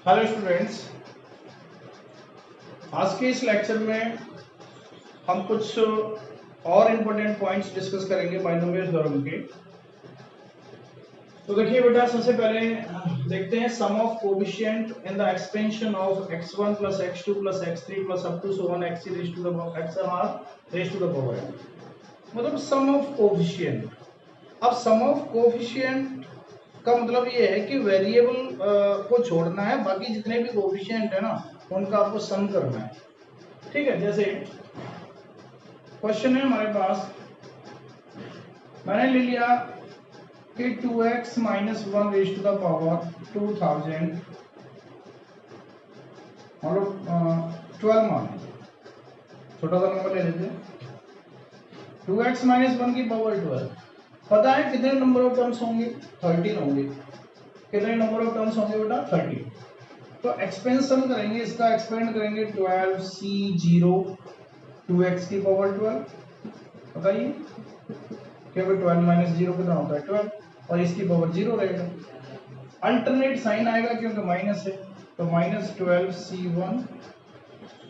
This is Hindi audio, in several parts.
हेलो स्टूडेंट्स, आज के इस लेक्चर में हम कुछ और इम्पोर्टेंट पॉइंट्स डिस्कस करेंगे बाइनोमियल थ्योरम के। तो देखिए बेटा, सबसे पहले देखते हैं sum of coefficient in the expansion of x1 plus x2 plus x3 plus up to so on x raise to the power n, मतलब सम ऑफ कोएफिशिएंट। अब सम ऑफ कोएफिशिएंट का मतलब ये है कि वेरिएबल को छोड़ना है, बाकी जितने भी कोएफिशिएंट है ना उनका आपको सम करना है। ठीक है, जैसे क्वेश्चन है हमारे पास, मैंने ले लिया कि 2x minus 1 raise to the power 2000, मतलब 12 मान, छोटा सा नंबर ले लेते हैं। 2x माइनस 1 की पावर 12, पता है कितने नंबर ऑफ टर्म्स होंगे? 13 होंगे। कितने नंबर ऑफ टर्म्स होंगे बेटा? 13। तो एक्सपेंशन करेंगे, इसका एक्सपेंड करेंगे 12c0 2x की पावर 12। बताइए क्योंकि 12 माइनस 0 कितना होता है? 12, और इसकी पावर 0 रहेगा। अल्टरनेट साइन आएगा क्योंकि माइनस है, तो माइनस 12c1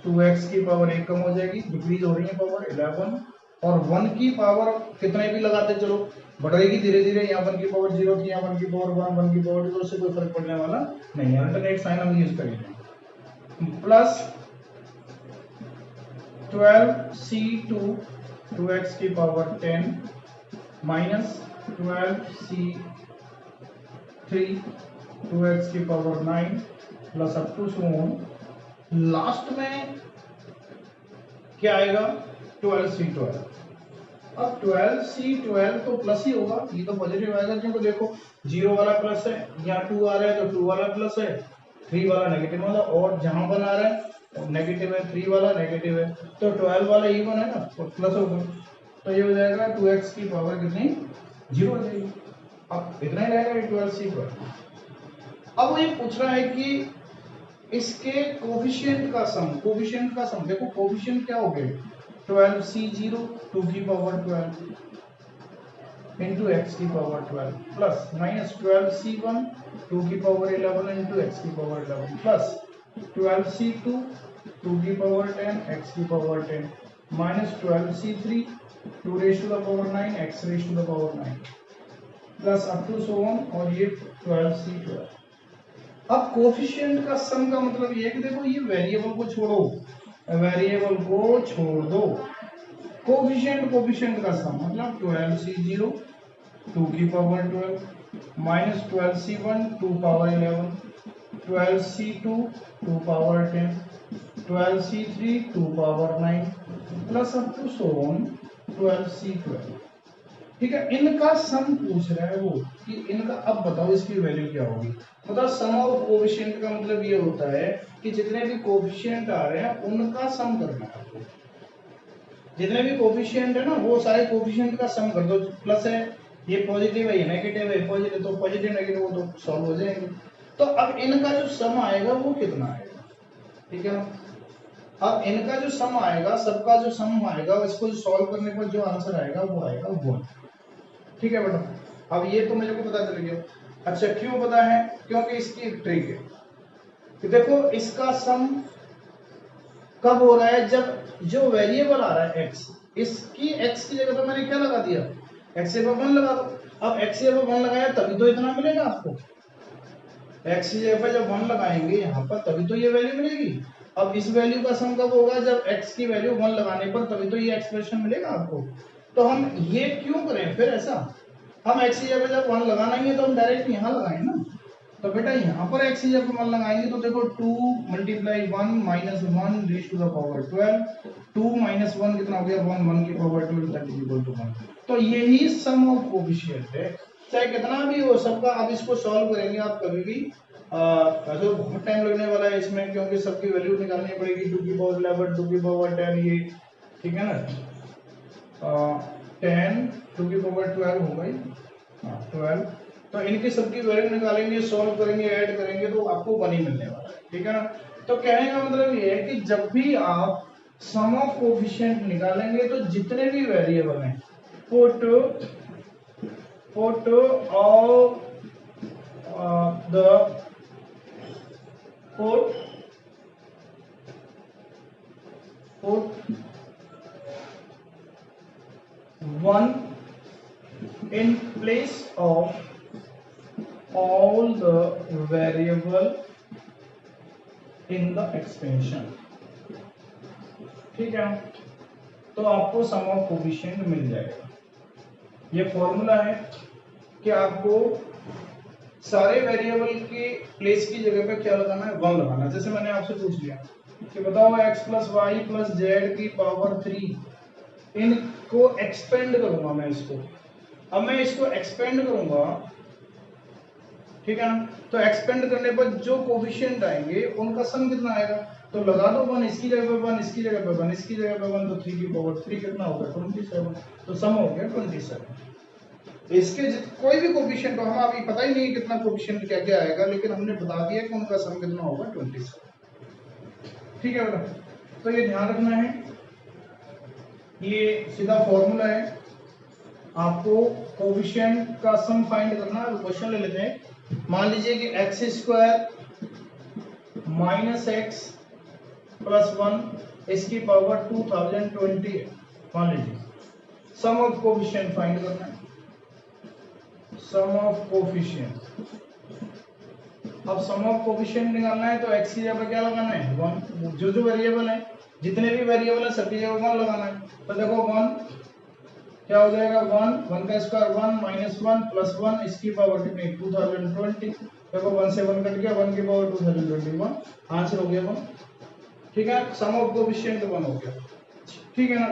2x की पावर 1 कम हो जाएगी, डिक्रीज हो रही है पावर 11, और 1 की पावर कितने भी लगाते चलो बढ़ेगी धीरे धीरे। यहाँ 1 की पावर 0 थी, यहाँ 1 की पावर 1, 1 की पावर 2, से कोई फर्क पड़ने वाला नहीं है। अल्टरनेट साइन हम यूज करेंगे। प्लस 12c2 2x की पावर 10 माइनस 12c3 2x की power 9 plus up to so on. Last में क्या आएगा? 12c12। अब 12c12 तो प्लस ही होगा, ये तो पॉजिटिव आएगा क्योंकि देखो 0 वाला प्लस है, यहाँ 2 आ रहा है तो 2 वाला प्लस है, 3 वाला नेगेटिव वाला, और जहां 1 आ रहा है नेगेटिव है, 3 वाला नेगेटिव है, तो 12 वाला इवन है ना, तो प्लस होगा। तो ये हो जाएगा 2x की पावर कितनी? 0 हो जाएगी। अब इतना ही रहेगा 12c12। अब वो ये पूछ रहा है कि इसके कोफिशिएंट का सम, देखो कोफिशिएंट क्या हो गए? 12c0 2 की पावर 12 इंटू एक्स की पावर 12 प्लस माइनस 12c1 2 की पावर 11 इंटू एक्स की पावर 11 प्लस 12c2 2 की पावर 10 एक्स की power 10 minus 12c3 2 raise to the power 9 X raise to the power 9 plus up to so on, और ये 12c12। अब कोफिशिएंट का सम का मतलब ये है कि देखो ये वेरिएबल को छोड़ो, वेरिएबल को छोड़ दो, कोफिशिएंट का सम मतलब 12c0 2 की power 12 minus 12c1 2 power 11 12c2 2 power 10 12c3 2 power 9 plus up to so on 12c12। ठीक है, इनका सम पूछ रहा है वो कि इनका, अब बताओ इसकी वैल्यू क्या होगी। मतलब सम ऑफ कोएफिशिएंट का मतलब ये होता है कि जितने भी कोएफिशिएंट आ रहे हैं उनका सम करना है आपको। जितने भी कोएफिशिएंट है ना वो सारे कोएफिशिएंट का सम कर दो। प्लस है, ये पॉजिटिव है, ये नेगेटिव है, पॉजिटिव, तो पॉजिटिव नेगेटिव वो तो सॉल्व हो जाएंगे। तो अब इनका जो सम आएगा वो कितना आएगा? ठीक है, अब इनका जो सम आएगा, सबका जो सम आएगा, इसको सॉल्व करने पर जो आंसर आएगा वो आएगा 1। ठीक है बेटा, अब ये तो मुझे को पता चल गया। अच्छा, क्यों पता है? क्योंकि इसकी एक ट्रिक है कि देखो इसका सम कब हो रहा है? जब जो वेरिएबल आ रहा है x, इसकी x की जगह पर मैंने क्या लगा दिया? x की जगह 1 लगा दो। अब x की जगह 1 लगाया तभी तो इतना मिलेगा आपको। x की जगह पर जब 1 लगाएंगे यहाँ पर तभी तो ये वैल्यू मिलेगी। अब इस वैल्यू का सम कब होगा? जब x की वैल्यू 1 लगाने पर तभी तो ये एक्सप्रेशन मिलेगा आपको। तो हम ये क्यों करें फिर ऐसा? हम x की जगह जब 1 लगाना ही है तो हम डायरेक्ट यहाँ लगाएं ना। तो बेटा यहाँ पर x की जगह 1 लगाएंगे तो देखो 2 multiply 1 minus 1 raise to the power 12, 2 minus 1 कितना हो गया? 1, 1 की power 12 that is equal to 1। तो यही सम ऑफ कोएफिशिएंट है, चाहे कितना भी हो सबका। अब इसको सॉल्व करेंगे आप कभी भी, वैसे बहुत टाइम लगने वाला है इसमें क्योंकि सबकी वैल्यू निकालनी पड़ेगी। 2 की पावर 11 2 की पावर 10, ये ठीक है ना, 10 2 की पावर 12 हो गई, 12। तो इनकी सबकी वैल्यू निकालेंगे, सॉल्व करेंगे, ऐड करेंगे तो आपको 1 ही मिलने वाला है। ठीक है ना, तो कहने का मतलब ये है कि जब भी आप सम ऑफ कोएफिशिएंट निकालेंगे तो जितने भी वेरिएबल हैं put all the put 1 in place of all the variable in the expansion। ठीक है, तो आपको सम ऑफ कोफिशिएंट मिल जाएगा। ये फॉर्मूला है कि आपको सारे वेरिएबल के प्लेस की जगह पे क्या लगाना है, 1 लगाना है। जैसे मैंने आपसे पूछ लिया कि बताओ x plus Y plus Z की पावर 3, इनको एक्सपेंड करूंगा मैं इसको। अब मैं इसको एक्सपेंड करूंगा, ठीक है ना, तो एक्सपेंड करने पर जो कोफिशिएंट आएंगे उनका सम कितना आएगा, तो लगा दो 1 इसकी जगह पे 1, इसकी जगह पे 1, इसकी जगह पे 1, तो 3 की पावर 3 कितना होगा 27, तो सम हो गया 27। इसके कोई भी कोफिशिएंट हो, हम अभी पता ही नहीं कितना कोफिशिएंट क्या क्या आएगा, लेकिन हमने बता दिया कि उनका सम कितना होगा 27। ठीक है बेटा, तो ये ध्यान रखना है, ये सीधा फॉर्मूला है। आपको कोफिशिएंट का सम फाइंड करना है। क्वेश्चन ले लेते हैं। मान लीजिए कि x square minus x plus 1 इसकी पावर 2020 है, मान लीजिए। सम ऑफ कोफिशिएंट फाइंड करना है, सम ऑफ कोफिशिएंट। अब सम ऑफ कोफिशिएंट निकालना है तो x की जगह पर क्या लगाना है 1, जो वेरिएबल है, जितने भी वेरिएबल है सबकी जगह 1 लगाना है। तो देखो 1 क्या हो जाएगा, 1 का स्क्वायर 1 माइनस 1 प्लस 1 इसकी पावर कितनी 2020। देखो 1 से 1 कट गया, 1 की पावर 2021, आंसर हो गया 1। ठीक है, सम ऑफ कोफिशिएंट 1 हो गया। ठीक है ना,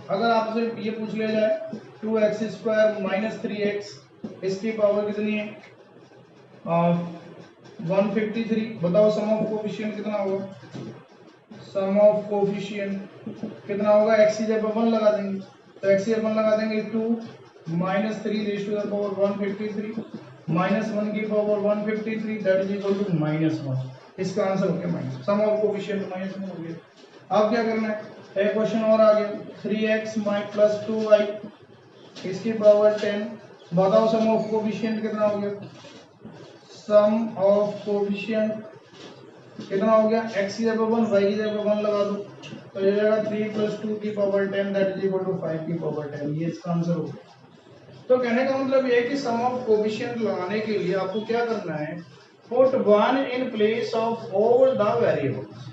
अगर आपसे ये पूछ लिया जाए 2x स्क्वायर माइनस 3x इसकी पावर कितनी है 153, बताओ सम ऑफ कोफिशिएंट कितना होगा। सम ऑफ कोफिशिएंट कितना होगा, x की जगह 1 लगा देंगे, तो x की जगह 1 लगा देंगे 2 minus 3 raise to the power 153 minus 1 की power 153 that is equal to -1। इसका आंसर हो गया माइनस, सम ऑफ कोफिशिएंट -1 हो गया। अब क्या करना है, एक क्वेश्चन और आ गया 3x प्लस 2y इसकी पावर 10, बताओ सम ऑफ कोफिशिएंट कितना हो गया। सम ऑफ कोफिशिएंट कितना हो गया, x की जगह 1 y की जगह 1 लगा दो, तो ये जाएगा 3 प्लस 2 की power 10 that is equal to 5 की पावर 10। ये इसका आंसर हो गया। तो कहने का मतलब ये है कि सम ऑफ कोफिशिएंट लगाने के लिए आपको क्या करना है, put 1 in place of all the variables.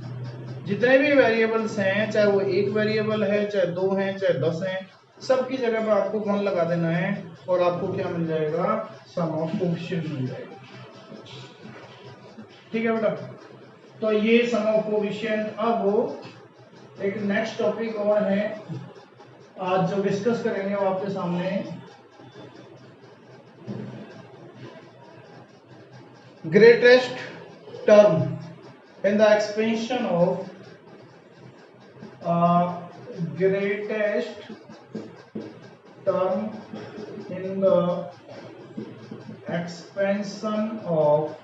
जितने भी वेरिएबल्स हैं, चाहे वो एक वेरिएबल है, चाहे 2 हैं, चाहे 10 हैं, सबकी जगह पर आपको 1 लगा देना है और आपको क्या मिल जाएगा, सम ऑफ कोफिशिएंट मिल जाएगा। ठीक है बेटा, तो ये सम ऑफ कोफिशिएंट। अब एक नेक्स्ट टॉपिक और है आज जो डिस्कस करेंगे वो आपके सामने greatest term in the expansion of greatest term in the expansion of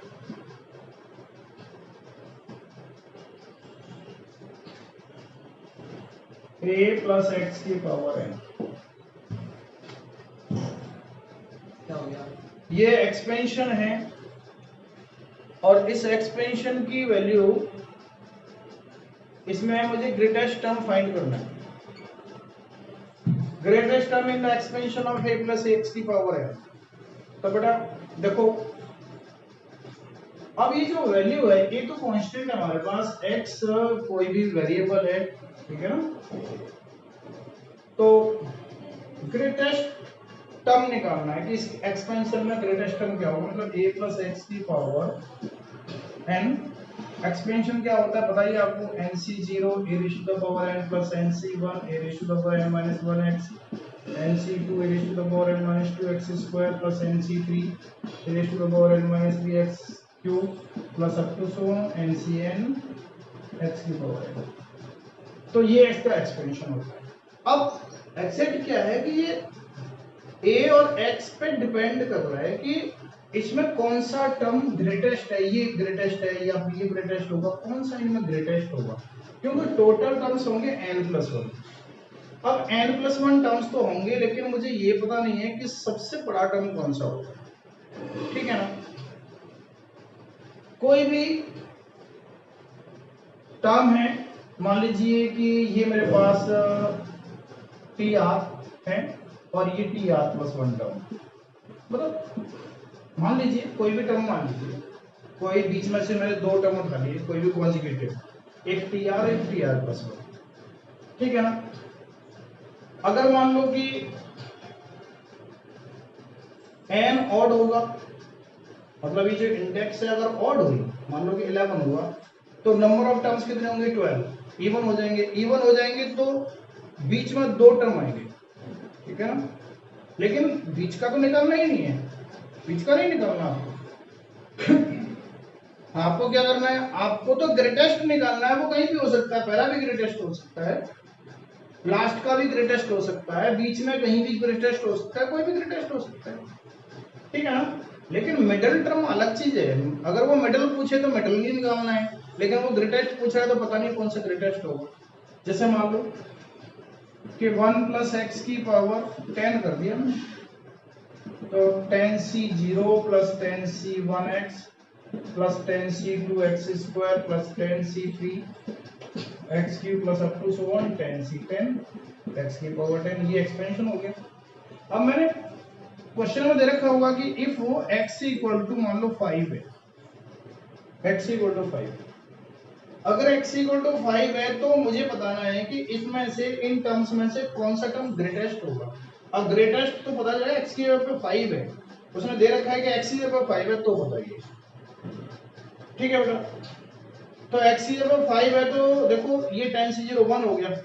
a plus x की पावर n। क्या हो गया, ये एक्सपेंशन है और इस एक्सपेंशन की वैल्यू, इसमें मुझे ग्रेटेस्ट टर्म फाइंड करना है। Greatest term in the expansion of a plus x की पावर है। तो बेटा देखो, अब ये जो वैल्यू है ये तो कांस्टेंट है हमारे पास, x कोई भी वेरिएबल है, ठीक है ना। तो ग्रेटेस्ट टर्म निकालना है कि इस एक्सपेंशन में ग्रेटेस्ट टर्म क्या होगा, मतलब a प्लस x की पावर n। एक्सपेंशन क्या होता है बताइए आपको, nc0 e raised to the power n plus nc1 e raised to the power n minus 1x, nc2 e raised to the power n minus 2x square plus nc3 e raised to the power n minus 3x cube plus up to so on ncn x की पावर n। तो ये इसका एक्सपेंशन होता है। अब एक्सेप्ट क्या है कि ये a और x पे डिपेंड कर रहा है कि इसमें कौन सा टर्म ग्रेटेस्ट है, ये ग्रेटेस्ट है या ये ग्रेटेस्ट होगा, कौन सा इनमें ग्रेटेस्ट होगा, क्योंकि टोटल टर्म्स होंगे n+1। अब n+1 टर्म्स तो होंगे, लेकिन मुझे ये पता नहीं है कि सबसे बड़ा टर्म कौन सा होगा। ठीक है ना, कोई भी टर्म है, मान लीजिए कि ये मेरे पास टी आर है और ये T are plus one term, मतलब मान लीजिए कोई भी टर्म, मान लीजिए कोई बीच में से मैंने दो टर्म उठा लिए, कोई भी कॉन्जिक्यूटिव, एक टी आर प्लस वन, ठीक है ना। अगर मान लो कि एन ऑड होगा, मतलब ये जो इंडेक्स है अगर ऑड हुई, मान लो कि 11 हुआ, तो नंबर ऑफ टर्म्स कितने होंगे 12, इवन हो जाएंगे। इवन हो जाएंगे तो बीच में दो टर्म आएंगे, ठीक है ना। लेकिन बीच का तो निकालना ही नहीं है, बीच का नहीं निकालना आपको। आपको क्या करना है, आपको तो ग्रेटेस्ट निकालना है, वो कहीं भी हो सकता है, पहला भी ग्रेटेस्ट हो सकता है, लास्ट का भी ग्रेटेस्ट हो सकता है, बीच में कहीं भी ग्रेटेस्ट हो सकता है, कोई भी ग्रेटेस्ट हो सकता है, ठीक है ना। लेकिन मिडल टर्म अलग चीज है, अगर वो मिडल पूछे तो मिडल नहीं निकालना है, लेकिन वो ग्रेटेस्ट पूछ रहा है तो पता नहीं कौन सा ग्रेटेस्ट होगा। जैसे मान लो कि 1 प्लस एक्स की पावर 10 कर दिया हमने, तो 10c0 plus 10c1x plus 10c2 X square plus 10c3 X cube plus up to 10c10 X की पावर 10, ये एक्सपेंशन हो गया। अब मैंने क्वेश्चन में दे रखा होगा कि इफ वो x इक्वल टू मान लो 5 है, x इक्वल टू 5, अगर x इक्वल टू 5 है तो मुझे बताना है कि इसमें से इन टर्म्स में से कौन सा टर्म ग्रेटेस्ट होगा। अब ग्रेटेस्ट तो पता चला x की जगह पे 5 है, उसने दे रखा है कि x की जगह पे 5 है, तो बताइए, ठीक है बेटा। तो x की जगह 5 है तो देखो ये 10c0 1 हो गया,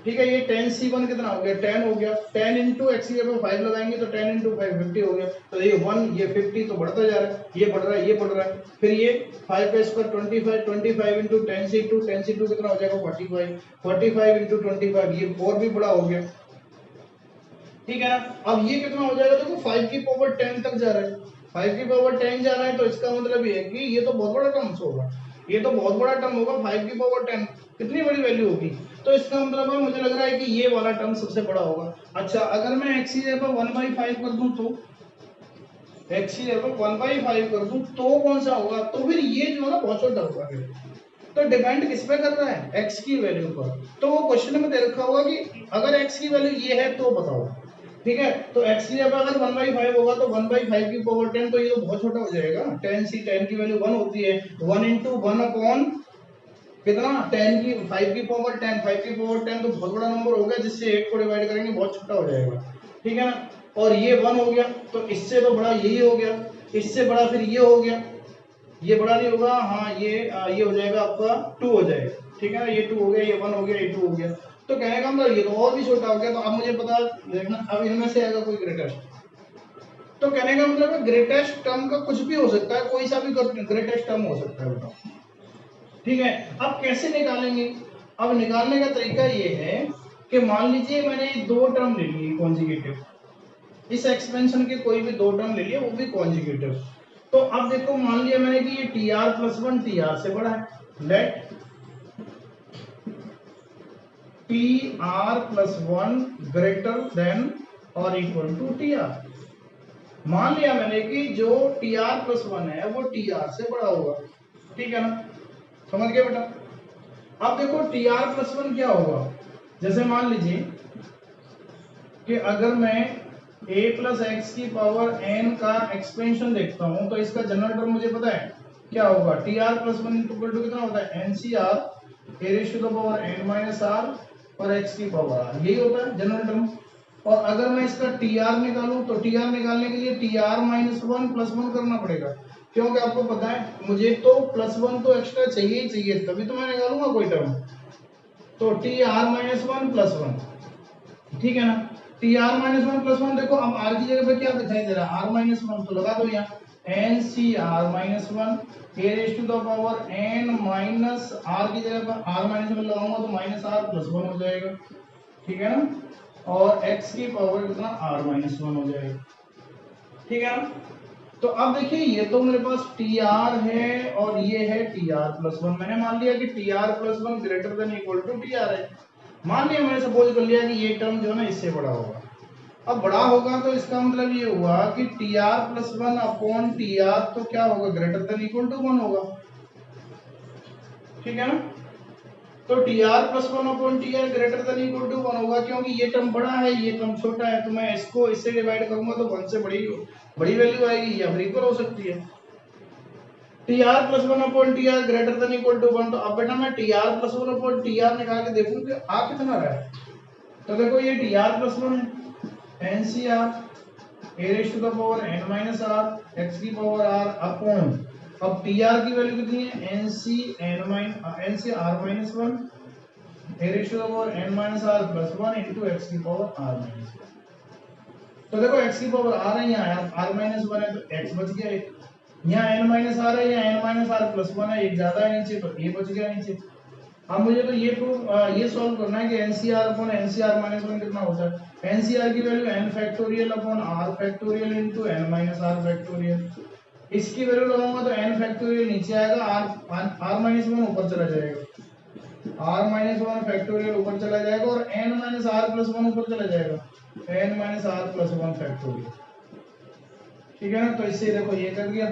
ठीक है, ये 10c1 कितना हो गया 10 हो गया, 10 इंटू एक्स की जगह 5 लगाएंगे तो 10 इंटू 5 50 हो गया, तो ये 1 ये 50 तो बढ़ता जा रहा है, ये बढ़ रहा है, ये बढ़ रहा है, फिर ये 5 का स्क्वायर 25, 25 इंटू 10c2, 10c2 कितना हो जाएगा 45, 45 इंटू 25 ये और भी बड़ा हो गया, ठीक है ना। अब ये कितना हो जाएगा, देखो 5 की पावर 10 तक जा रहा है, 5 की पावर 10 जा रहा है, तो इसका मतलब ये है कि ये तो बहुत बड़ा टर्म होगा, ये तो बहुत बड़ा टर्म होगा, 5 की पावर 10 कितनी बड़ी वैल्यू होगी, तो इसका मतलब है मुझे लग रहा है कि ये वाला टर्म सबसे बड़ा होगा। अच्छा, अगर मैं x की जगह 1/5 कर दूं तो x की जगह 1/5 कर दूं तो कौन सा होगा, तो फिर ये जो है ना बहुत छोटा होगा, तो डिपेंड किस पे कर रहा है x की वैल्यू पर। तो वो क्वेश्चन में दे रखा होगा कि अगर x की वैल्यू ये है तो बताओ, ठीक है, तो x की जगह अगर 1/5 होगा तो 1/5 की पावर 10, तो ये तो बहुत छोटा हो जाएगा, 10 की वैल्यू 1 होती है, 1 इंटू 1 अपॉन कितना 10 की 5 की पावर 10, 5 की पावर 10 तो बहुत बड़ा नंबर हो गया, जिससे 8 को डिवाइड करेंगे बहुत छोटा हो जाएगा, ठीक है ना। और ये 1 हो गया, तो इससे तो बड़ा यही हो गया, इससे बड़ा फिर ये हो गया, ये बड़ा नहीं होगा, हाँ ये हो जाएगा आपका 2 हो जाएगा, ठीक है ना, ये 2 हो गया, ये 1 हो गया, ये 2 हो गया, तो कहने का मतलब ये तो और भी छोटा हो गया। तो अब मुझे पता देखना, अब इनमें से आएगा कोई ग्रेटेस्ट, तो कहने का मतलब ग्रेटेस्ट टर्म का कुछ भी हो सकता है, कोई सा भी ग्रेटेस्ट टर्म हो सकता है बताओ, ठीक है। अब कैसे निकालेंगे, अब निकालने का तरीका ये है कि मान लीजिए मैंने दो टर्म ले लिए कॉन्जिक्यूटिव, इस एक्सपेंशन के कोई भी दो टर्म ले लिए, वो भी कॉन्जिक्यूटिव, तो अब देखो मान लिया मैंने कि ये T are plus one T R से बड़ा है, let T are plus one greater than और इक्वल टू टी आर। मान लिया मैंने कि जो टी आर प्लस वन है वो टी आर से बड़ा होगा, ठीक है ना, समझ गए बेटा। अब देखो टी आर प्लस वन क्या होगा, जैसे मान लीजिए कि अगर मैं a प्लस एक्स की पावर n का एक्सपेंशन देखता हूं, तो इसका जनरल टर्म मुझे पता है क्या होगा, T are plus one equal to कितना होता है N C R A raise to the power n minus R और x की पावर r, यही होता है जनरल टर्म। और अगर मैं इसका टी आर निकालूं तो टी आर निकालने के लिए T are minus one plus one करना पड़ेगा, क्योंकि आपको पता है मुझे तो प्लस वन तो एक्स्ट्रा चाहिए ही चाहिए, तभी तो मैं निकालूंगा कोई टर्म, तो T are minus one plus one, ठीक है ना। T R minus one plus one, देखो अब आर की जगह पे क्या दिखाई दे रहा है, आर माइनस वन, तो लगा दो यहाँ N C R minus one A raise to the power N minus R की जगह पर आर माइनस वन लगाऊंगा तो माइनस आर प्लस वन हो जाएगा, ठीक है ना, और एक्स की पावर कितना आर माइनस वन हो जाएगा, ठीक है ना। तो अब देखिए ये तो मेरे पास टी आर है और ये है टी आर प्लस वन, मैंने मान लिया कि T are plus one greater than equal to T R है, मान लिया मैंने सपोज कर लिया कि ये टर्म जो है ना इससे बड़ा होगा। अब बड़ा होगा तो इसका मतलब ये हुआ कि T are plus one upon T R तो क्या होगा greater than equal to one होगा, ठीक है ना। तो T are plus one upon T R greater than equal to one होगा, क्योंकि ये टर्म बड़ा है ये टर्म छोटा है, तो मैं इसको इससे डिवाइड करूंगा तो वन से बड़ी वैल्यू आएगी या फिर इक्वल हो सकती है। T are plus one upon T R greater than equal to one, तो अब बेटा मैं T are plus one upon T R निकाल के देखूं कि आ कितना रहा है। तो देखो ये टी आर प्लस वन है, N C R A raise to the power N minus R X की पावर आर अपॉन, अब टी आर की वैल्यू कितनी है, N C R minus one A raise to the power N minus are plus one into X की पावर आर माइनस वन। तो देखो एक्स की पावर आर है, यहाँ आर माइनस वन है तो एक्स बच गया एक, यहाँ एन माइनस आर है, यहाँ N minus are plus one है, एक ज्यादा है नीचे तो ये बच गया नीचे। अब मुझे तो ये सॉल्व करना है कि NCR upon NCR minus one कितना होता है। एनसीआर की value N factorial upon R factorial into N minus R factorial, इसकी वैल्यू लगाऊंगा तो एन फैक्टोरियल नीचे आएगा, आर माइनस वन ऊपर चला जाएगा, आर माइनस वन फैक्टोरियल ऊपर चला जाएगा और N minus are plus one ऊपर चला जाएगा, N minus are plus one factorial. ठीक है ना, तो इससे देखो ये कर दिया।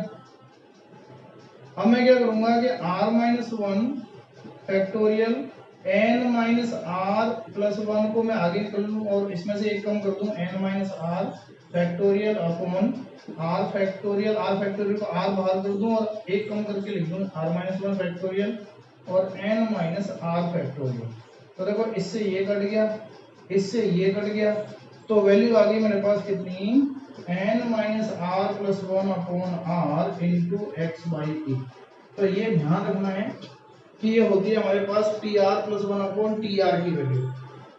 अब मैं क्या करूंगा कि r minus one factorial n minus are plus one को मैं आगे निकल लूं और इसमें से एक कम कर दूं, n minus R factorial upon r factorial को r बाहर कर दूं और एक कम करके लिख दूं r माइनस वन फैक्टोरियल और n माइनस आर फैक्टोरियल। तो देखो इससे ये कट गया, इससे ये कट गया, तो वैल्यू आ गई मेरे पास कितनी, n minus are plus one upon are into x by a. तो ये ध्यान रखना है कि ये होती है हमारे पास t are plus one upon T R की वैल्यू।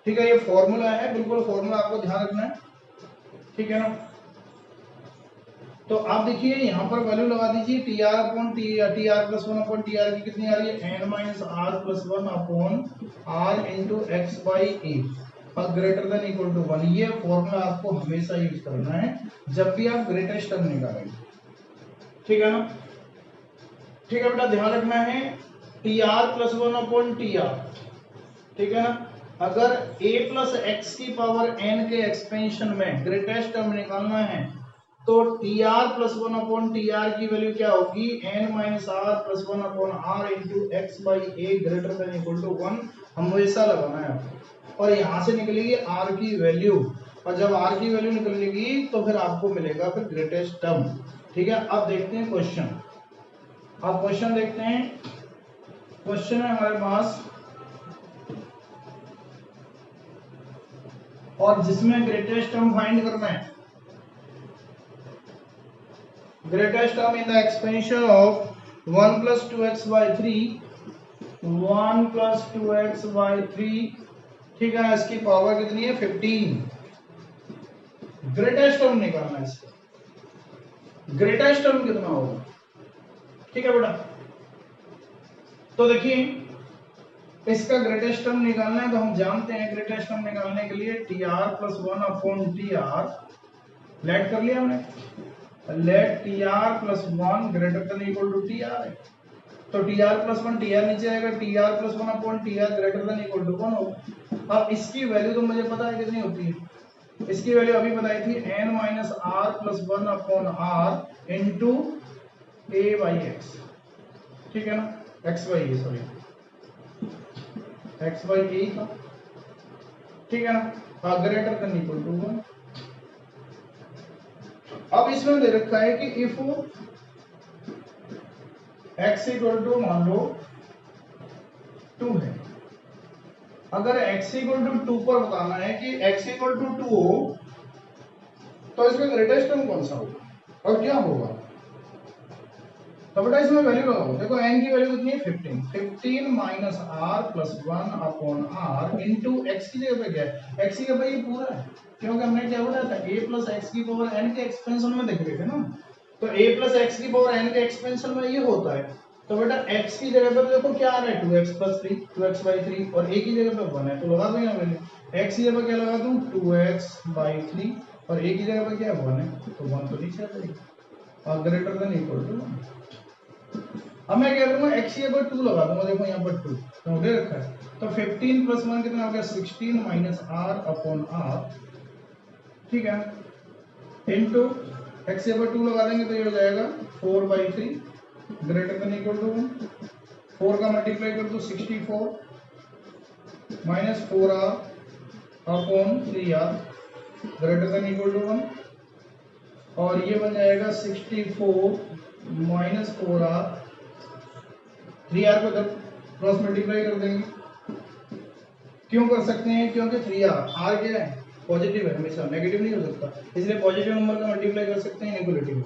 ठीक है, ये फॉर्मूला है, बिल्कुल फॉर्मूला आपको ध्यान रखना है। ठीक है ना, तो आप देखिए यहाँ पर वैल्यू लगा दीजिए, T R upon T R plus one upon T R की कितनी आ रही है, n minus are plus one upon are into x by A greater than equal to one. ये फॉर्मूला आपको हमेशा यूज करना है जब भी आप ग्रेटेस्ट टर्म निकालेंगे। ठीक है ना, ठीक है बेटा, ध्यान रखना है T are plus one upon T R. ठीक है ना, अगर a प्लस एक्स की पावर n के एक्सपेंशन में ग्रेटेस्ट टर्म निकालना है तो T are plus one upon T R की वैल्यू क्या होगी, n minus are plus one upon are into x by A greater than equal to one हमेशा लगाना है आपको। और यहां से निकलेगी r की वैल्यू, और जब r की वैल्यू निकलेगी तो फिर आपको मिलेगा फिर ग्रेटेस्ट टर्म। ठीक है, अब देखते हैं क्वेश्चन। अब क्वेश्चन देखते हैं, क्वेश्चन है हमारे पास और जिसमें ग्रेटेस्ट टर्म फाइंड करना है। Greatest term in the expansion of 1 plus 2x by 3, 1 plus 2x by 3, ठीक है, इसकी पावर कितनी है 15। ग्रेटेस्ट टर्म निकालना है इसका, ग्रेटेस्ट टर्म कितना होगा। ठीक है बेटा, तो देखिए इसका ग्रेटेस्ट टर्म निकालना है तो हम जानते हैं ग्रेटेस्ट टर्म निकालने के लिए T are plus one upon T R let कर लिया हमने, let T are plus one greater than equal to T R है। तो T are plus one T R नीचे आएगा, T are plus one upon T R greater than equal to one होगा। अब इसकी वैल्यू तो मुझे पता है कितनी होती है, इसकी वैल्यू अभी बताई थी n minus are plus one upon are into a by x. ठीक है ना, x by a, sorry x by a था। ठीक है ना, greater than equal to one. अब इसमें दे रखा है कि इफ x इक्वल टू मान लो 2 है, अगर x इक्वल टू 2 पर बताना है कि x इक्वल टू 2 हो तो इसका ग्रेटेस्ट टर्म कौन सा होगा और क्या होगा। तो बेटा इसमें वैल्यू लगाओ, देखो n की वैल्यू कितनी है 15, 15 minus are plus one upon are into X की जगह पे क्या है, x की जगह पे ये पूरा है, क्योंकि हमने क्या बोला था a प्लस एक्स की पावर n के एक्सपेंशन में देख रहे थे ना, तो a प्लस एक्स की पावर n के एक्सपेंशन में ये होता है। तो बेटा x की जगह पे देखो क्या आ रहा है 2x प्लस 3, 2x बाई 3 और a की जगह पे 1 है तो लगा दूं यहाँ वैल्यू, x की जगह पे क्या लगा दूं 2x बाई 3 और a की जगह पे क्या 1 है तो 1 तो नीचे आ जाएगी और ग्रेटर देन इक्वल टू 1। अब मैं क्या करूंगा x की जगह 2 लगा दूंगा, देखो यहाँ पर 2 तो दे रखा है, तो 15 प्लस 1 कितना हो गया 16 माइनस r अपॉन r। ठीक है, इनटू x की जगह 2 लगा देंगे तो ये हो जाएगा 4 by 3 greater than equal to 1, 4 का मल्टीप्लाई कर दो 64 minus 4r upon 3r greater than equal to 1, और ये बन जाएगा 64 माइनस 4r, 3r को क्रॉस मल्टीप्लाई कर देंगे। क्यों कर सकते हैं? क्योंकि 3r क्या है? पॉजिटिव है, हमेशा नेगेटिव नहीं हो सकता, इसलिए पॉजिटिव नंबर का मल्टीप्लाई कर सकते हैं नेगेटिव।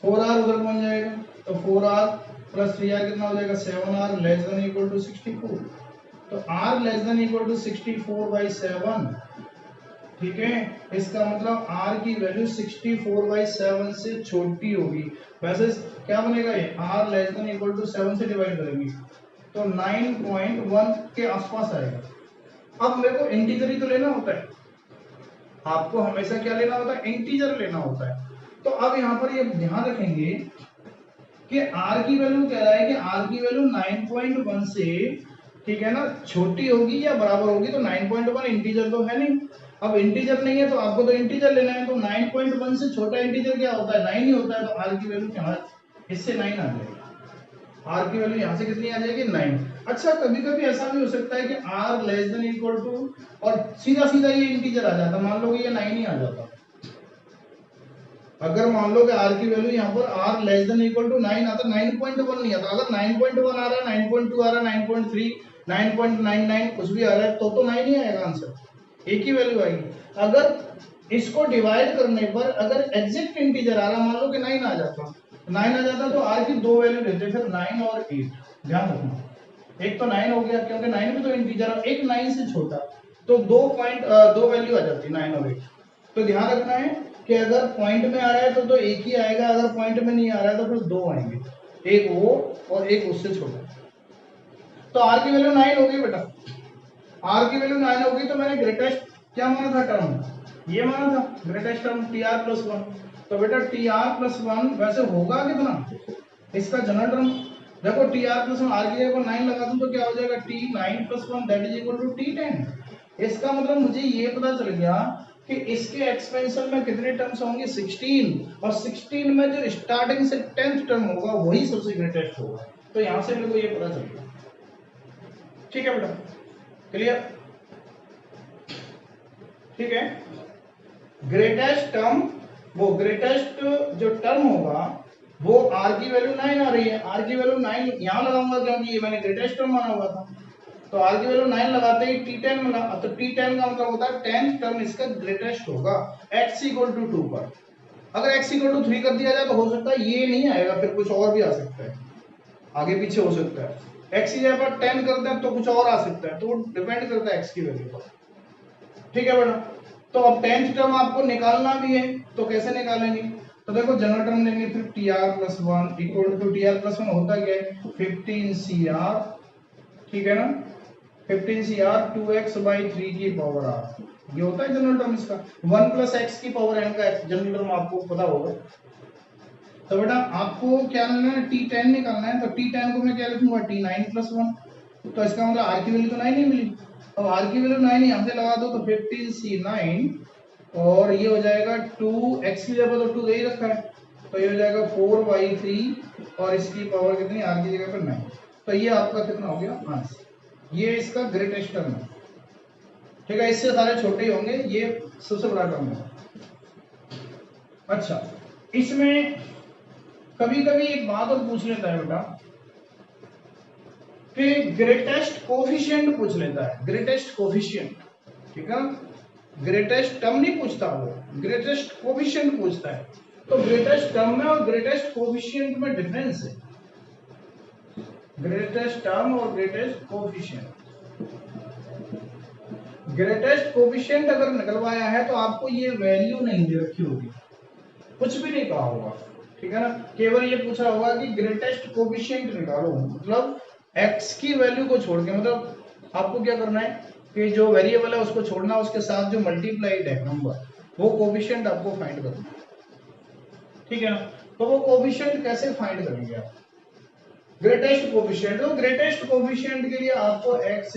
4r उधर बन जाएगा, तो 4r प्लस 3r कितना हो जाएगा? 7r less than equal to 64। तो r less than equal to 64/7, ठीक है। इसका मतलब r की वैल्यू 64/7 से छोटी होगी। वैसे क्या बनेगा ये? r less than equal to 7 से डिवाइड करेंगे तो 9.1 के आसपास आएगा। अब मेरे को इंटीजर ही तो लेना होता है, आपको हमेशा क्या लेना होता है? इंटीजर लेना होता है। तो अब यहाँ पर ये ध्यान रखेंगे कि r की वैल्यू कह रहा है कि r की वैल्यू 9.1 से, ठीक है ना, छोटी होगी या बराबर होगी। तो 9.1 इंटीजर तो है नहीं, अब इंटीजर नहीं है तो आपको तो इंटीजर लेना है। तो 9.1 से छोटा इंटीजर क्या होता है? 9 ही होता है। तो r की वैल्यू क्या है? इससे 9 आ जाएगी। r की वैल्यू यहाँ से कितनी आ जाएगी? 9। अच्छा, कभी कभी ऐसा भी हो सकता है कि r less than equal to, और सीधा सीधा ये इंटीजर आ जाता, मान लो कि ये 9 ही आ जाता। अगर मान लो कि r की वैल्यू यहाँ पर r less than equal to 9 आता, 9.1 नहीं आता। अगर 9.1 आ रहा है, 9.2 आ रहा है, 9.3, 9.99 कुछ भी आ रहा है, तो 9 ही आएगा आंसर, एक ही वैल्यू आएगी। अगर इसको डिवाइड करने पर अगर एग्जैक्ट इंटीजर आ रहा, मान लो कि 9 आ जाता, 9 आ जाता, तो r की दो वैल्यू लेते, फिर 9 और 8। ध्यान रखना, एक तो 9 हो गया क्योंकि 9 भी तो इंटीजर है, एक 9 से छोटा, तो दो वैल्यू आ जाती है 9 और 8। तो ध्यान रखना है कि अगर पॉइंट में आ रहा है तो एक ही आएगा, अगर पॉइंट में नहीं आ रहा है तो फिर दो आएंगे, एक वो और एक उससे छोटा। तो r की वैल्यू 9 होगी बेटा, r की वैल्यू 9 होगी। तो मैंने ग्रेटेस्ट क्या माना था? टर्म, ये माना था ग्रेटेस्ट टर्म tr+1। तो बेटा tr+1 वैसे होगा कितना? इसका जनरल टर्म देखो, tr+1 r की जगह पर 9 लगा दूं तो क्या हो जाएगा? t9+1 that is equal to t10। इसका मतलब मुझे ये पता चल गया कि इसके एक्सपेंशन में कितने टर्म्स होंगे? 16, और 16 में जो स्टार्टिंग से 10th टर्म होगा वही सबसे ग्रेटेस्ट होगा। तो यहां से मेरे को ये पता चल गया, ठीक है बेटा, क्लियर? ठीक है, ग्रेटेस्ट टर्म, वो ग्रेटेस्ट जो टर्म होगा वो r की वैल्यू 9 आ रही है, r की वैल्यू 9 यहां लगाऊंगा क्योंकि ये मैंने ग्रेटेस्ट टर्म माना हुआ था। तो r की वैल्यू 9 लगाते ही t10 मिला, तो t10 का मतलब होता है 10th टर्म इसका ग्रेटेस्ट होगा x = 2 पर। अगर x = 3 कर दिया जाए तो हो सकता है ये नहीं आएगा, फिर कुछ और भी आ सकता है, आगे पीछे हो सकता है। x की जगह पर 10 कर दें तो कुछ और आ सकता है, तो डिपेंड करता है x की वैल्यू पर, ठीक है बेटा। तो अब 10th टर्म आपको निकालना भी है, तो कैसे निकालेंगे? तो देखो जनरल टर्म लेंगे, फिर tr+1 इक्वल टू tr+1 होता क्या है? 15cr, ठीक है ना, 15cr 2x/3 की पावर r, ये होता है जनरल टर्म इसका। 1 + x की पावर n का जनरल टर्म आपको पता होगा। तो बेटा आपको क्या लेना है? t10 निकालना है। तो t10 को मैं क्या लिखूंगा? t9+1। तो इसका मतलब r की वैल्यू तो 9 ही मिली। अब r की वैल्यू 9 यहां से लगा दो तो 15c9, और ये हो जाएगा 2x की जगह तो 2 दे ही रखा है, तो ये हो जाएगा 4/3, और इसकी पावर कितनी? r की जगह पर 9। तो ये आपका कितना हो गया? आंसर। ये इसका ग्रेटेस्ट टर्म है, ठीक है, इससे सारे छोटे ही होंगे, ये सबसे बड़ा टर्म है। अच्छा, इसमें कभी कभी एक बात और पूछ लेता है बेटा कि ग्रेटेस्ट कोफिशिएंट पूछ लेता है, ग्रेटेस्ट कोफिशिएंट, ठीक है, ग्रेटेस्ट टर्म नहीं पूछता वो, ग्रेटेस्ट कोफिशिएंट पूछता है। तो ग्रेटेस्ट टर्म में और ग्रेटेस्ट कोफिशिएंट में डिफरेंस है, ग्रेटेस्ट टर्म और ग्रेटेस्ट कोफिशिएंट। ग्रेटेस्ट कोफिशिएंट अगर निकलवाया है तो आपको ये वैल्यू नहीं दे रखी होगी, कुछ भी नहीं कहा होगा, ठीक है ना, केवल ये पूछा होगा कि ग्रेटेस्ट कोफिशिएंट निकालो, मतलब x की वैल्यू को छोड़ के, मतलब आपको क्या करना है कि जो वेरिएबल है उसको छोड़ना, उसके साथ जो मल्टीप्लाइड है नंबर, वो कोफिशिएंट आपको फाइंड करना, ठीक है ना। तो वो कोफिशिएंट कैसे फाइंड करेंगे आप? ग्रेटेस्ट कोफिशिएंट, तो ग्रेटेस्ट कोफिशिएंट के लिए आपको x =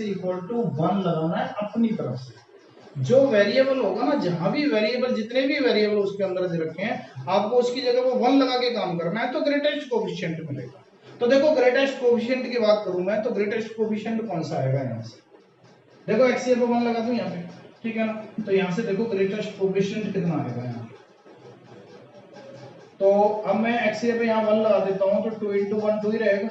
1 लगाना है अपनी तरफ से। जो वेरिएबल होगा ना, जहां भी वेरिएबल, जितने भी वेरिएबल उसके अंदर से रखे हैं, आपको उसकी जगह पर 1 लगा के काम करना है, तो ग्रेटेस्ट कोफिशिएंट मिलेगा। तो देखो ग्रेटेस्ट कोफिशिएंट की बात करूं मैं, तो ग्रेटेस्ट कोफिशिएंट कौन सा आएगा यहां से? देखो एक्स पे 1 लगा दूं यहाँ पे, ठीक है ना। तो यहाँ से देखो ग्रेटेस्ट कोफिशिएंट कितना आएगा यहाँ। तो अब मैं एक्स पे यहाँ 1 लगा देता हूँ, तो 2 इंटू 1 2 ही रहेगा।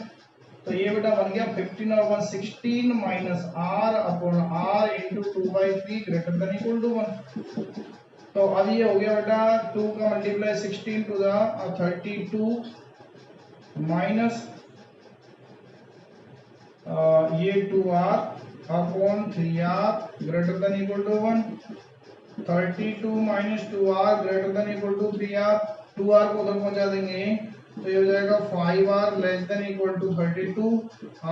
तो ये बेटा बन गया 15 और 1 16 minus R upon are into 2/3 greater than equal to 1। तो अब ये हो गया बेटा 2 का मल्टीप्लाई 16 टू द 32 माइनस ये 2r upon 3r greater than equal to 1। 32 minus 2r greater than equal to 3r। 2r को उधर पहुंचा देंगे तो ये हो जाएगा 5r less than equal to 32।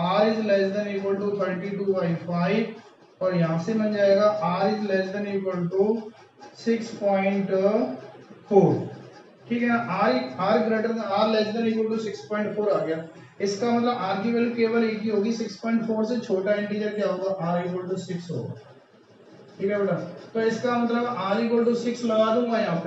r is less than equal to 32/5 और यहां से बन जाएगा r is less than equal to 6.4। ठीक है ना। r greater than r less than equal to 6.4 आ गया। इसका मतलब r की वैल्यू केवल एक ही होगी, 6.4 से छोटा इंटीजर क्या होगा, r इक्वल टू 6 होगा। ठीक है बेटा। तो इसका मतलब r इक्वल टू 6 लगा दूंगा यहाँ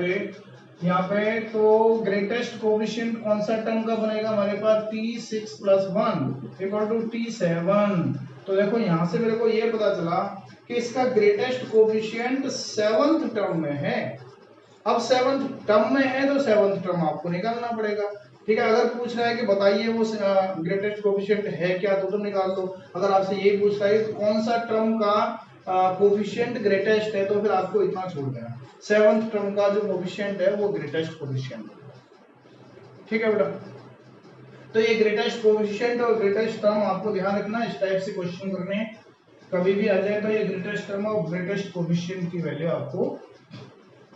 पे तो ग्रेटेस्ट कोफिशिएंट कौन सा टर्म का बनेगा हमारे पास, t6 + 1 इक्वल टू t7। तो देखो यहाँ से मेरे को ये पता चला कि इसका ग्रेटेस्ट कोफिशिएंट 7th टर्म में है। अब 7th टर्म में है तो 7th टर्म आपको निकालना पड़ेगा। ठीक है। अगर पूछ रहा है कि बताइए वो ग्रेटेस्ट कोफिशिएंट है क्या, तो तुम निकाल दो। अगर आपसे ये पूछ रहा है कौन सा टर्म का कोफिशिएंट ग्रेटेस्ट है, तो फिर आपको इतना छोड़ देना, 7th टर्म का जो कोफिशिएंट है वो ग्रेटेस्ट कोफिशिएंट है। ठीक है बेटा। तो ये ग्रेटेस्ट कोफिशिएंट और ग्रेटेस्ट टर्म आपको ध्यान रखना, इस टाइप से क्वेश्चन करने कभी भी आ जाए तो ये ग्रेटेस्ट टर्म और ग्रेटेस्ट कोफिशिएंट की वैल्यू आपको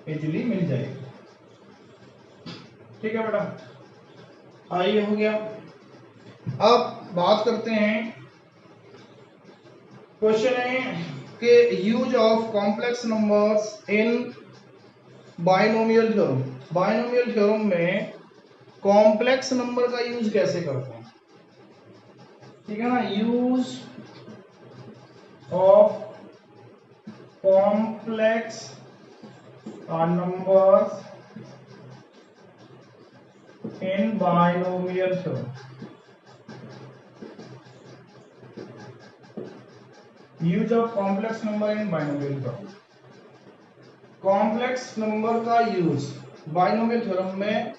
इजीली मिल जाएगी। ठीक है बेटा। आइए हो गया। अब बात करते हैं, क्वेश्चन है कि use of complex numbers in binomial theorem. Binomial theorem में कॉम्प्लेक्स नंबर का यूज कैसे करते हैं। ठीक है ना। Use of complex numbers in binomial theorem. Use of complex number in binomial theorem. Complex number का यूज बायनोमियल थ्योरम में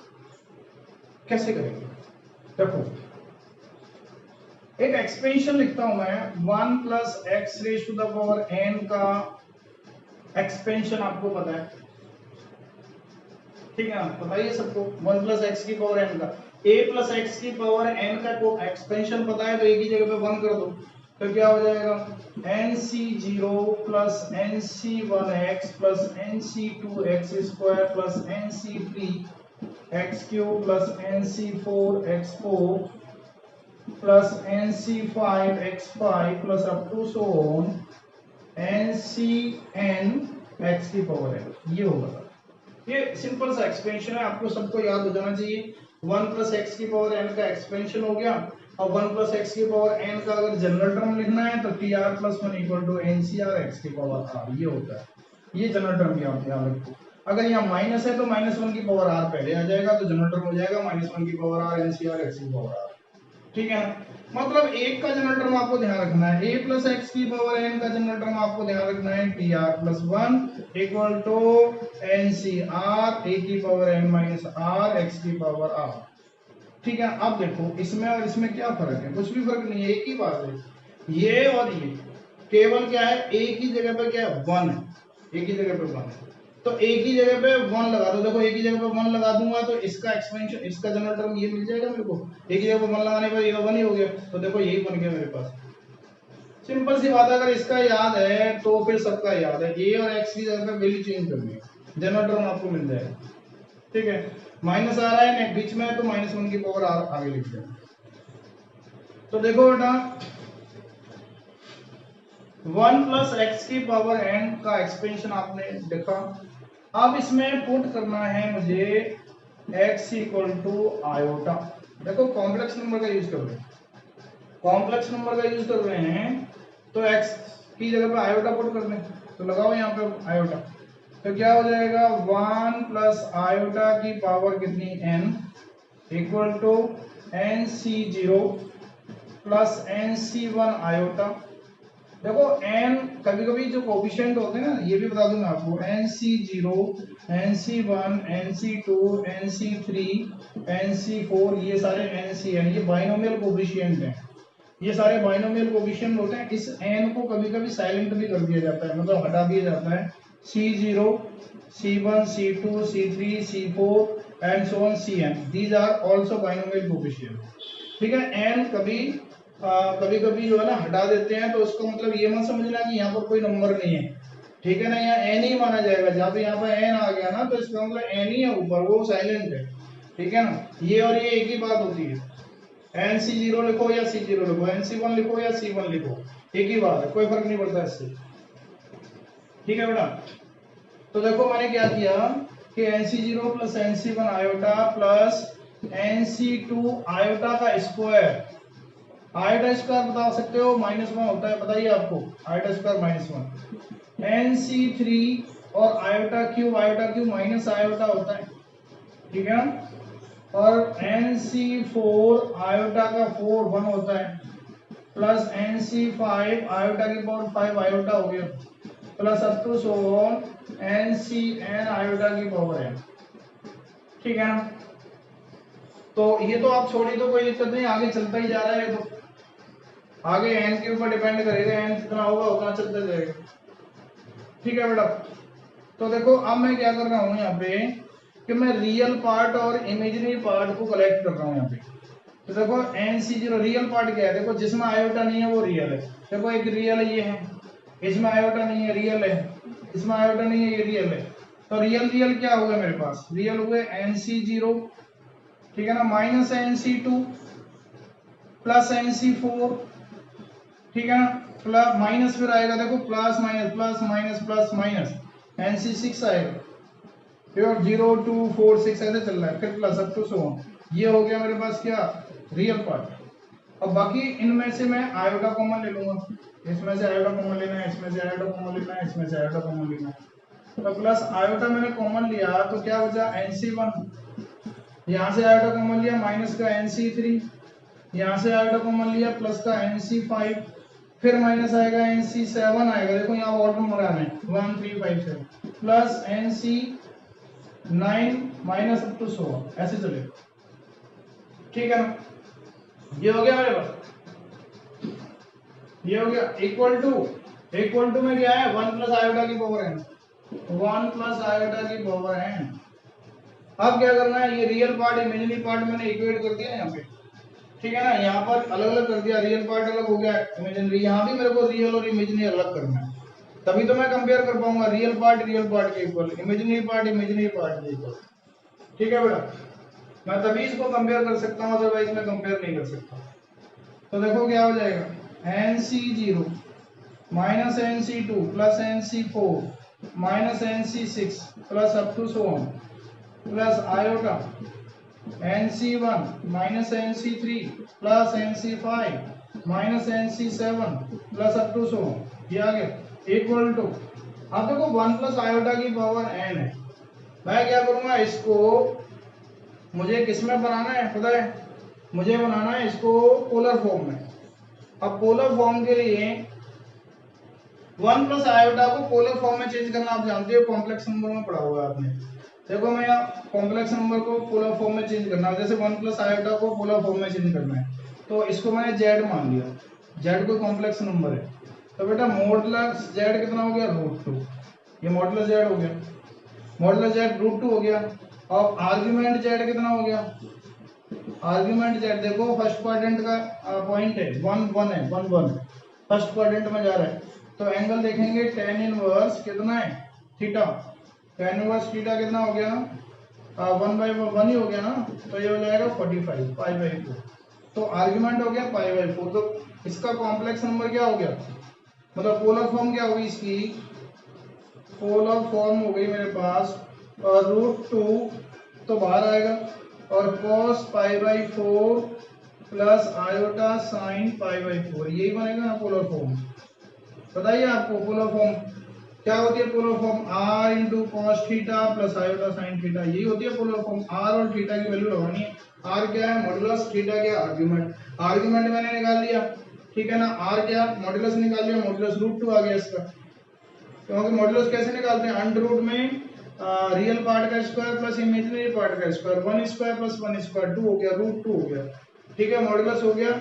कैसे करेंगे। देखो एक एक्सपेंशन लिखता हूं मैं, 1 + x⁴n का एक्सपेंशन आपको पता है। ठीक है ना, बताइए सबको 1 + x⁴n का a + x⁴n का को एक्सपेंशन पता है, तो एक ही जगह पे 1 कर दो तो क्या हो जाएगा, nc0 + nc1x + nc2x² + nc3x³ + nc4x4 + nc5x5 + up to so on ncn x⁴n। ये होगा। ये सिंपल सा एक्सपेंशन है, आपको सबको याद हो जाना चाहिए। 1 + x⁴n का एक्सपेंशन हो गया और 1 + x⁴n का अगर जनरल टर्म लिखना है तो tr + 1 = ncr x⁴r। ये होता है, ये जनरल टर्म की आप ध्यान रखो। अगर यहाँ माइनस है तो -1r पहले आ जाएगा, तो जनरल टर्म हो जाएगा -1r ncr x⁴r। ठीक है ना। मतलब एक का जनरल टर्म आपको ध्यान रखना है, a + x⁴n का जनरल टर्म आपको ध्यान रखना है tr + 1 = ncr a⁴n - r x⁴r। ठीक है। अब देखो इसमें और इसमें क्या फर्क है, कुछ भी फर्क नहीं है, एक ही बात है। ये और ये केवल क्या है, एक ही जगह पे क्या है, 1 है, एक ही जगह पे 1 है। तो एक ही जगह पे 1 लगा दो। देखो एक ही जगह पे 1 लगा दूंगा तो इसका एक्सपेंशन, इसका जनरल टर्म ये मिल जाएगा मेरे को। एक ही जगह पे 1 लगाने पर ये 1 ही हो गया, तो देखो यही बन गया मेरे पास। सिंपल सी बात है, अगर इसका याद है तो फिर सबका याद है। a और x की जगह पे वैल्यू चेंज करनी है, जनरल टर्म आपको मिल जाएगा। ठीक है। माइनस आ रहा है बीच में तो -1r आगे लिख देना। तो देखो बेटा 1 + x⁴n का एक्सपेंशन आपने देखा। अब इसमें पुट करना है मुझे x = i। देखो कॉम्प्लेक्स नंबर का यूज कर रहे हैं, कॉम्प्लेक्स नंबर का यूज कर रहे हैं तो x की जगह पे आयोटा पुट कर दें। तो लगाओ यहाँ पे आयोटा, तो क्या हो जाएगा 1 + आयोटा की पावर कितनी n = nc0 + nc1 आयोटा देखो n कभी कभी जो कोफिशिएंट होते हैं ना, ये भी बता दूं मैं आपको, nc0, nc1, nc2, nc3, nc4, ये सारे ncn, ये बाइनोमियल कोफिशिएंट हैं। ये सारे बाइनोमियल कोफिशिएंट होते हैं। इस n को कभी कभी साइलेंट भी कर दिया जाता है, मतलब हटा दिया जाता है। c0, c1, c2, c3, c4 and so on cn, these are also binomial coefficient. ठीक है, n कभी कभी जो है ना हटा देते हैं, तो उसका मतलब ये मत समझना कि यहाँ पर कोई नंबर नहीं है। ठीक है ना, यहाँ n ही माना जाएगा। जहाँ पे यहाँ पर n आ गया ना, तो इसका मतलब n ही है ऊपर, वो साइलेंट है। ठीक है ना, ये और ये एक ही बात होती है। nc0 लिखो या c0 लिखो, nc1 लिखो या c1 लिखो, एक ही बात है, कोई फर्क नहीं पड़ता इससे। ठीक है बेटा, तो देखो मैंने क्या किया कि nc0 plus nc1 iota plus nc2 iota का स्क्वायर। आयोटा स्क्वायर बता सकते हो -1 होता है, बताइए आपको आयोटा स्क्वायर -1। nc3 और आयोटा क्यूब माइनस आयोटा होता है। ठीक है ना, और nc4 आयोटा का 4 1 होता है, प्लस nc5 आयोटा की पावर 5 आयोटा हो गया, plus up to so on ncn iota की पावर है। ठीक है ना, तो ये तो आप छोड़िए, तो कोई दिक्कत नहीं, आगे चलता ही जा रहा है। तो आगे n के ऊपर डिपेंड करेगा, n कितना होगा उतना चलता जाएगा। ठीक है बेटा, तो देखो अब मैं क्या कर रहा हूँ यहाँ पे कि मैं रियल पार्ट और इमेजिनरी पार्ट को कलेक्ट कर रहा हूँ यहाँ पे। तो देखो nc0 रियल पार्ट क्या है, देखो जिसमें आयोटा नहीं है वो रियल है। देखो एक रियल ये है, इसमें आयोटा नहीं है, रियल है, इसमें आयोटा नहीं है, ये रियल है। तो रियल रियल क्या हुआ मेरे पास, रियल हुए nc0, ठीक है ना, माइनस nc2 प्लस nc4, ठीक है ना, प्लस माइनस फिर आएगा, देखो प्लस माइनस nc6 आएगा, फिर 0 2 4 6 ऐसे चल रहा है, फिर plus up to so on. ये हो गया मेरे पास क्या, रियल पार्ट। अब बाकी इनमें से मैं आयोटा कॉमन ले लूंगा, इसमें से आयोटा कॉमन लेना है, इसमें से आयोटा कॉमन लेना है, इसमें से आयोटा कॉमन लेना है। तो प्लस आयोटा मैंने कॉमन लिया तो क्या बचा, nc1, यहाँ से आयोटा कॉमन लिया, माइनस का nc3, यहाँ से आयोटा कॉमन लिया, प्लस का nc5, फिर माइनस आएगा nc7 आएगा, देखो यहाँ ऑर्डर नंबर आना है 1 3 5 7, plus nc9 minus up to 100, ऐसे चलेगा। ठीक है ना, ये हो गया मेरे पास, ये हो गया इक्वल टू में क्या है, 1 प्लस आयोटा की पावर n, 1 प्लस आयोटा की पावर n। अब क्या करना है, ये रियल पार्ट इमेजिनरी पार्ट मैंने इक्वेट कर दिया यहाँ पे। ठीक है ना, यहाँ पर अलग अलग कर दिया, रियल पार्ट अलग हो गया, इमेजिनरी, यहाँ भी मेरे को रियल और इमेजिनरी अलग करना है, तभी तो मैं कंपेयर कर पाऊंगा रियल पार्ट के इक्वल, इमेजिनरी पार्ट के इक्वल। ठीक है बेटा, मैं तभी इसको कंपेयर कर सकता हूँ, अदरवाइज मैं कंपेयर नहीं कर सकता। तो देखो क्या हो जाएगा, nc0 minus nc2 plus nc4 minus nc6 plus up to so on, plus iota nc1 minus nc3 plus nc5 minus nc7 plus up to so, ये आ गया इक्वल टू। अब देखो 1 प्लस आयोटा की पावर n है, मैं क्या करूंगा, इसको मुझे किस में बनाना है पता है, मुझे बनाना है इसको पोलर फॉर्म में। अब पोलर फॉर्म के लिए 1 प्लस आयोटा को पोलर फॉर्म में चेंज करना आप जानते हो, कॉम्प्लेक्स नंबर में पढ़ा हुआ है आपने। देखो मैं यहाँ कॉम्प्लेक्स नंबर को पोलर फॉर्म में चेंज करना है, जैसे 1 प्लस आयोटा को पोलर फॉर्म में चेंज करना है, तो इसको मैंने z मान लिया, z कोई कॉम्प्लेक्स नंबर है, तो बेटा मॉडुलस z कितना हो गया, √2, ये मॉडुलस z हो गया, मॉडुलस z √2 हो गया। और आर्ग्यूमेंट z कितना हो गया, आर्ग्यूमेंट z देखो फर्स्ट क्वाड्रेंट का पॉइंट है 1 1 है, 1 1 फर्स्ट क्वाड्रेंट में जा रहा है, तो एंगल देखेंगे tan इनवर्स कितना है, थीटा, tan इनवर्स थीटा कितना हो गया, 1/1 ही हो गया ना, तो ये हो जाएगा 45 π/4। तो आर्ग्यूमेंट हो गया π/4, तो इसका कॉम्प्लेक्स नंबर क्या हो गया, मतलब पोलर फॉर्म क्या होगी इसकी, पोलर फॉर्म हो गई मेरे पास √2, तो बाहर आएगा, और cos π/4 प्लस आयोटा साइन π/4, यही बनेगा ना पोलर फॉर्म। बताइए आपको पोलर फॉर्म क्या होती है, polar form r into cos theta plus iota sine theta, यही होती है पोलर फॉर्म। r और थीटा की वैल्यू लगानी है, r क्या है मॉडुलस, थीटा क्या आर्ग्यूमेंट, आर्ग्यूमेंट मैंने निकाल लिया, ठीक है ना। आर क्या मॉड्यूलस निकाल लिया, मॉड्यूलस √2 आ गया इसका, क्योंकि मॉड्यूलस कैसे निकालते हैं, अंडर रूट में रियल पार्ट का स्क्वायर प्लस इमेजिनरी पार्ट का स्क्वायर, 1 स्क्वायर प्लस 1 स्क्वायर 2 हो गया, √2 हो गया। ठीक है, मॉड्यूलस हो गया,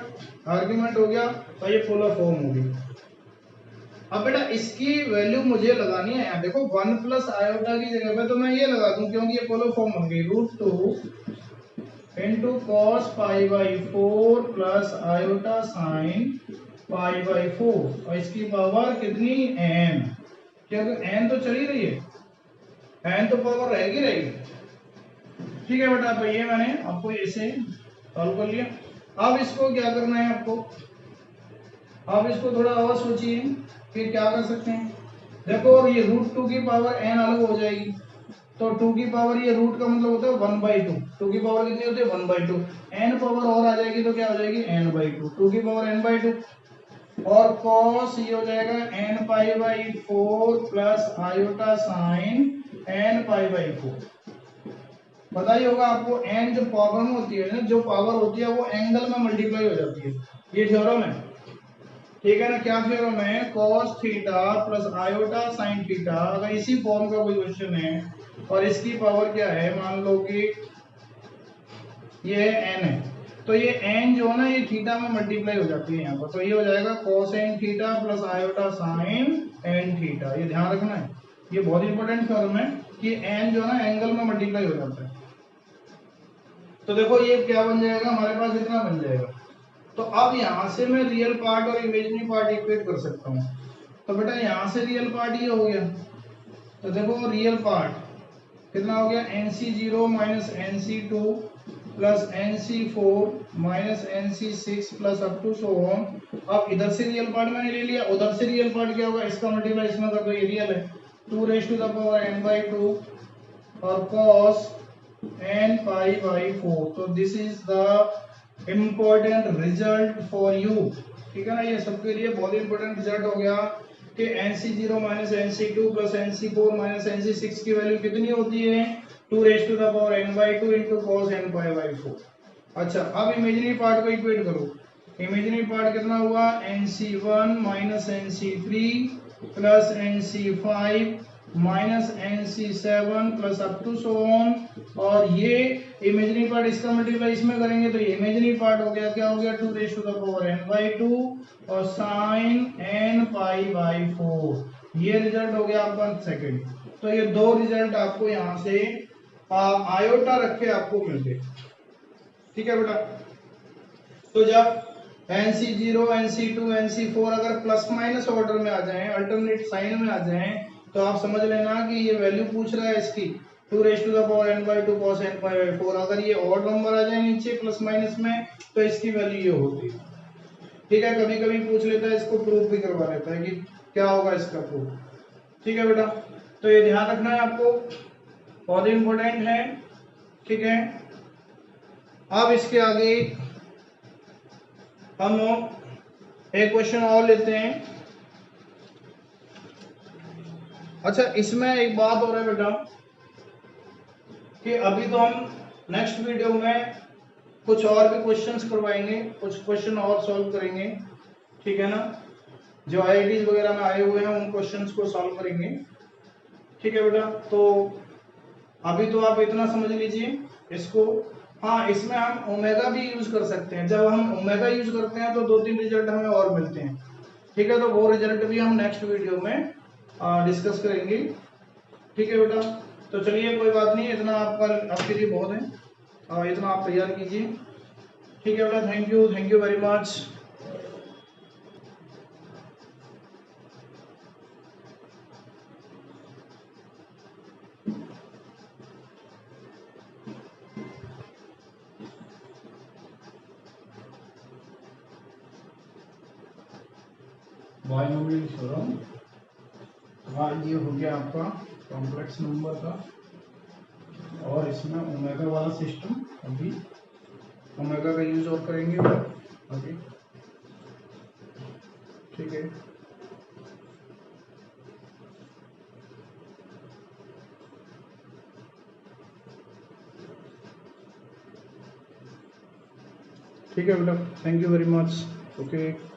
आर्ग्यूमेंट हो गया, और ये पोलर फॉर्म होगी। अब बेटा इसकी वैल्यू मुझे लगानी है, यहाँ देखो 1 प्लस आयोटा की जगह पे तो मैं ये लगा दूं, क्योंकि ये पोलर फॉर्म बन गई, √2 into cos pi by 4 plus iota sine pi by 4, और इसकी पावर कितनी n, क्योंकि n तो चली रही है, n तो पावर रहेगी रहेगी। ठीक है बेटा, तो ये मैंने आपको ऐसे सॉल्व कर लिया। अब इसको क्या करना है आपको, अब इसको थोड़ा और सोचिए कि क्या कर सकते हैं। देखो ये √2 की पावर n अलग हो जाएगी, तो 2 की पावर, ये रूट का मतलब होता है 1/2, 2 की पावर कितनी होती है 1/2, n पावर और आ जाएगी तो क्या हो जाएगी n/2, 2 की पावर n/2, और cos ये हो जाएगा n π/4 plus iota sine n π/4। पता ही होगा आपको, n जो पावर में होती है ना, जो पावर होती है वो एंगल में मल्टीप्लाई हो जाती है, ये थ्योरम है। ठीक है ना, क्या थ्योरम है, cos theta plus iota sine theta, अगर इसी फॉर्म का कोई क्वेश्चन है और इसकी पावर क्या है, मान लो कि ये n है, तो ये n जो है ना ये थीटा में मल्टीप्लाई हो जाती है यहाँ पर, तो ये हो जाएगा cos n theta plus iota sine n theta. ये ध्यान रखना है, ये बहुत इंपॉर्टेंट थ्योरम है कि n जो है ना एंगल में मल्टीप्लाई हो जाता है। तो देखो ये क्या बन जाएगा, हमारे पास इतना बन जाएगा। तो अब यहाँ से मैं रियल पार्ट और इमेजिनरी पार्ट इक्वेट कर सकता हूँ। तो बेटा यहाँ से रियल पार्ट ये हो गया, तो देखो रियल पार्ट कितना हो गया, NC0 minus NC2 plus NC4 minus NC6 plus up to so on. अब इधर से रियल पार्ट मैंने ले लिया, उधर से रियल पार्ट क्या होगा, इसका मल्टीप्लाई इसमें कर दो, ये रियल है, 2 और cos n π/4। तो this is the important result for you. ठीक है ना, ये सबके लिए बहुत इंपॉर्टेंट रिजल्ट हो गया कि NC0 minus NC2 plus NC4 minus NC6 की वैल्यू कितनी होती है, 2n/n/2 इंटू cos n π/4। अच्छा, अब इमेजिनरी पार्ट को इक्वेट करो, इमेजिनरी पार्ट कितना हुआ, NC1 minus NC3 plus NC5 minus NC7 plus up to so on, और ये इमेजिनरी पार्ट इसका मल्टीप्लाई इसमें करेंगे तो ये इमेजिनरी पार्ट हो गया, क्या हो गया, 2n/2 और साइन n π/4। ये रिजल्ट हो गया आपका सेकंड। तो ये दो रिजल्ट आपको यहाँ से आयोटा रख के आपको मिल गए। ठीक है बेटा, तो जब NC0 NC2 NC4 अगर प्लस माइनस ऑर्डर में आ जाएं, अल्टरनेट साइन में आ जाएं, तो आप समझ लेना कि ये वैल्यू पूछ रहा है इसकी 2n/2 cos n/4। अगर ये ऑड नंबर आ जाए नीचे प्लस माइनस में तो इसकी वैल्यू ये होती है। ठीक है, कभी कभी पूछ लेता है, इसको प्रूफ भी करवा लेता है कि क्या होगा इसका प्रूफ। ठीक है बेटा, तो ये ध्यान रखना है आपको, बहुत इंपॉर्टेंट है। ठीक है, अब इसके आगे हम एक क्वेश्चन और लेते हैं। अच्छा, इसमें एक बात हो रहा है बेटा कि अभी तो हम नेक्स्ट वीडियो में कुछ और भी क्वेश्चंस करवाएंगे, कुछ क्वेश्चन और सॉल्व करेंगे। ठीक है ना, जो IITs वगैरह में आए हुए हैं उन क्वेश्चंस को सॉल्व करेंगे। ठीक है बेटा, तो अभी तो आप इतना समझ लीजिए इसको। हाँ, इसमें हम ओमेगा भी यूज कर सकते हैं, जब हम ओमेगा यूज करते हैं तो 2-3 रिजल्ट हमें और मिलते हैं। ठीक है, तो वो रिजल्ट भी हम नेक्स्ट वीडियो में डिस्कस करेंगे। ठीक है बेटा, तो चलिए कोई बात नहीं, इतना आपके लिए बहुत है, इतना आप तैयार कीजिए। ठीक है बेटा, thank you very much. Binomial theorem, हाँ ये हो गया आपका कॉम्प्लेक्स नंबर का, और इसमें ओमेगा वाला सिस्टम अभी ओमेगा का यूज और करेंगे ओके। ठीक है, ठीक है बेटा, thank you very much. Okay.